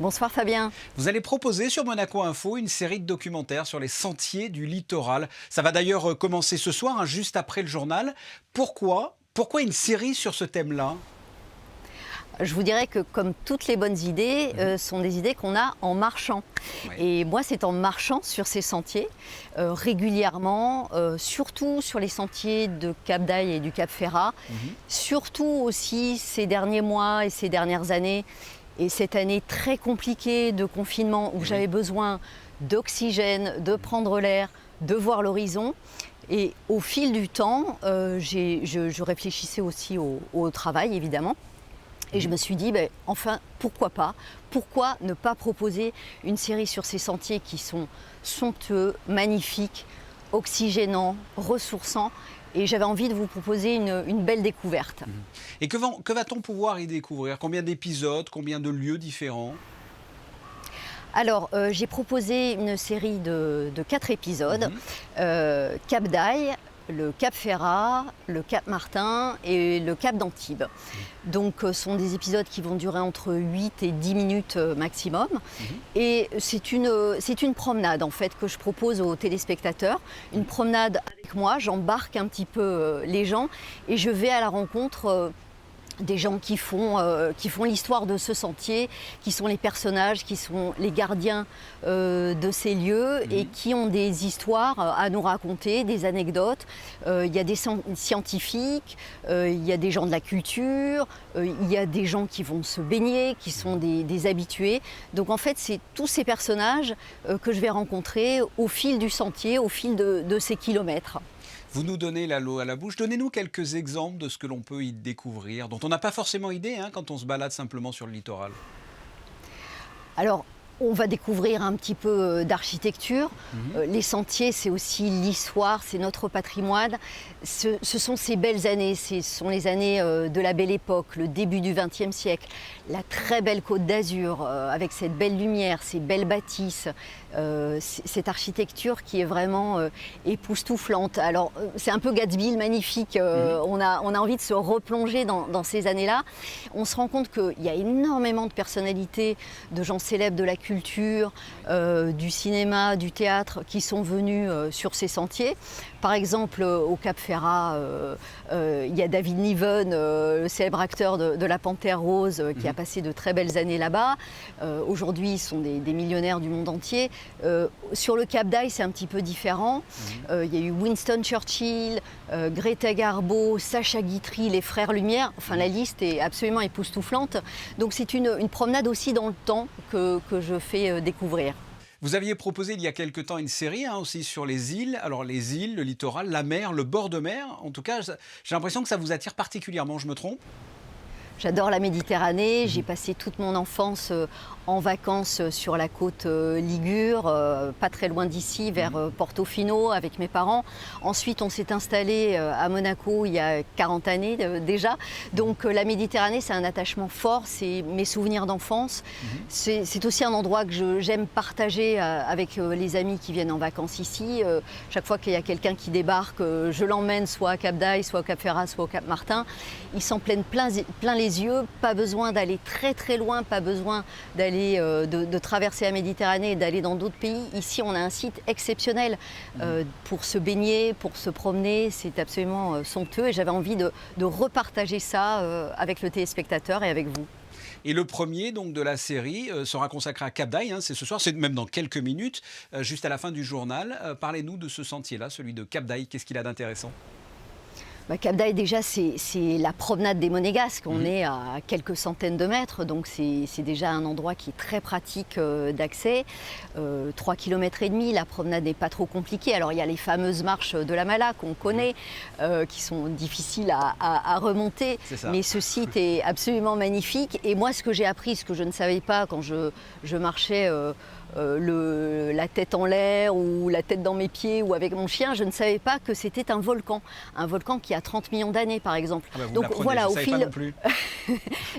Bonsoir Fabien. Vous allez proposer sur Monaco Info une série de documentaires sur les sentiers du littoral. Ça va d'ailleurs commencer ce soir, juste après le journal. Pourquoi une série sur ce thème-là ? Je vous dirais que comme toutes les bonnes idées, sont des idées qu'on a en marchant. Oui. Et moi, c'est en marchant sur ces sentiers, régulièrement, surtout sur les sentiers de Cap d'Aille et du Cap Ferrat, surtout aussi ces derniers mois et ces dernières années, et cette année très compliquée de confinement où j'avais besoin d'oxygène, de prendre l'air, de voir l'horizon. Et au fil du temps, je réfléchissais aussi au travail, évidemment. Et je me suis dit, enfin, pourquoi pas ? Pourquoi ne pas proposer une série sur ces sentiers qui sont somptueux, magnifiques, oxygénants, ressourçants ? Et j'avais envie de vous proposer une belle découverte. Et que va-t-on pouvoir y découvrir ? Combien d'épisodes, combien de lieux différents ? Alors, j'ai proposé une série de 4 épisodes. Cap d'Aille, le Cap Ferrat, le Cap Martin et le Cap d'Antibes. Donc ce sont des épisodes qui vont durer entre 8 et 10 minutes maximum. Et c'est une promenade en fait que je propose aux téléspectateurs. Une promenade avec moi, j'embarque un petit peu les gens et je vais à la rencontre des gens qui font l'histoire de ce sentier, qui sont les personnages, qui sont les gardiens de ces lieux et qui ont des histoires à nous raconter, des anecdotes. Il y a des scientifiques, il y a des gens de la culture, il y a des gens qui vont se baigner, qui sont des habitués. Donc en fait, c'est tous ces personnages que je vais rencontrer au fil du sentier, au fil de ces kilomètres. Vous nous donnez l'eau à la bouche. Donnez-nous quelques exemples de ce que l'on peut y découvrir, dont on n'a pas forcément idée quand on se balade simplement sur le littoral. Alors, on va découvrir un petit peu d'architecture. Les sentiers, c'est aussi l'histoire, c'est notre patrimoine. Ce sont ces belles années, ce sont les années de la Belle Époque, le début du XXe siècle, la très belle Côte d'Azur, avec cette belle lumière, ces belles bâtisses, cette architecture qui est vraiment époustouflante. Alors, c'est un peu Gatsby, le magnifique. On a envie de se replonger dans ces années-là. On se rend compte qu'il y a énormément de personnalités, de gens célèbres de la culture, du cinéma, du théâtre, qui sont venus sur ces sentiers. Par exemple, au Cap Ferrat, il y a David Niven, le célèbre acteur de La Panthère Rose, qui a passé de très belles années là-bas. Aujourd'hui, ils sont des millionnaires du monde entier. Sur le Cap d'Aille, c'est un petit peu différent. Il y a eu Winston Churchill, Greta Garbo, Sacha Guitry, les Frères Lumière. Enfin, la liste est absolument époustouflante. Donc, c'est une promenade aussi dans le temps que je fais découvrir. Vous aviez proposé il y a quelque temps une série aussi sur les îles. Alors les îles, le littoral, la mer, le bord de mer. En tout cas, j'ai l'impression que ça vous attire particulièrement. Je me trompe ? J'adore la Méditerranée, j'ai passé toute mon enfance en vacances sur la côte ligure, pas très loin d'ici, vers Portofino avec mes parents. Ensuite, on s'est installé à Monaco il y a 40 années déjà. Donc la Méditerranée, c'est un attachement fort, c'est mes souvenirs d'enfance. C'est aussi un endroit que j'aime partager avec les amis qui viennent en vacances ici. Chaque fois qu'il y a quelqu'un qui débarque, je l'emmène soit à Cap d'Aille, soit au Cap Ferrat, soit au Cap Martin. Ils s'en plaignent plein les yeux, pas besoin d'aller très très loin, pas besoin d'aller de traverser la Méditerranée et d'aller dans d'autres pays. Ici, on a un site exceptionnel pour se baigner, pour se promener. C'est absolument somptueux et j'avais envie de repartager ça avec le téléspectateur et avec vous. Et le premier donc de la série sera consacré à Cap d'Aille, c'est ce soir, c'est même dans quelques minutes, juste à la fin du journal. Parlez-nous de ce sentier-là, celui de Cap d'Aille. Qu'est-ce qu'il a d'intéressant ? Cap d'Aille, déjà, c'est la promenade des Monégasques. On est à quelques centaines de mètres, donc c'est déjà un endroit qui est très pratique d'accès. 3,5 km, la promenade n'est pas trop compliquée. Alors, il y a les fameuses marches de la Mala qu'on connaît, qui sont difficiles à remonter. Mais ce site est absolument magnifique. Et moi, ce que j'ai appris, ce que je ne savais pas quand je marchais la tête en l'air ou la tête dans mes pieds ou avec mon chien, je ne savais pas que c'était un volcan qui a 30 millions d'années par exemple. Donc voilà, au fil.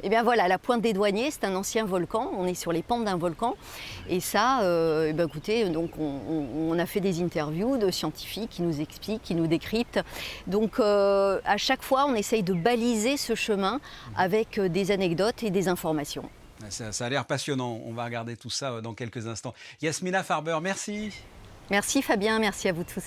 Et bien voilà, la Pointe des Douaniers, c'est un ancien volcan. On est sur les pentes d'un volcan. Et ça, écoutez, donc on a fait des interviews de scientifiques qui nous expliquent, qui nous décryptent. Donc à chaque fois, on essaye de baliser ce chemin avec des anecdotes et des informations. Ça a l'air passionnant. On va regarder tout ça dans quelques instants. Yasmina Farber, merci. Merci Fabien, merci à vous tous.